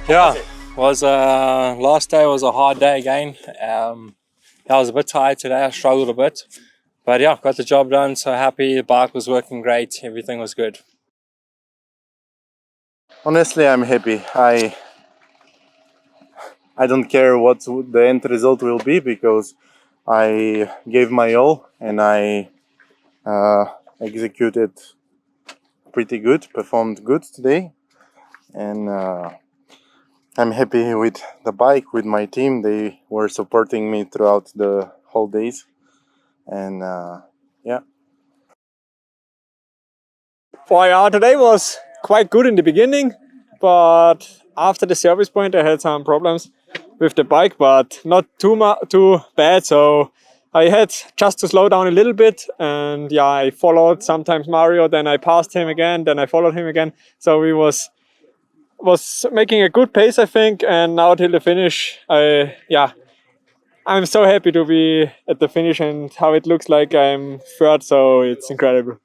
Yeah, was last day was a hard day again. I was a bit tired today. I struggled a bit, but yeah, got the job done. So happy. The bike was working great. Everything was good. Honestly, I'm happy. I don't care what the end result will be because I gave my all and I executed pretty good, performed good today, and I'm happy with the bike, with my team. They were supporting me throughout the whole days, and yeah. Well, yeah, today was quite good in the beginning, but after the service point I had some problems with the bike, but not too bad. So I had just to slow down a little bit, and yeah, I followed sometimes Mario, then I passed him again, then I followed him again. So we was making a good pace, I think, and now till the finish, I'm so happy to be at the finish and how it looks like I'm third, so it's incredible.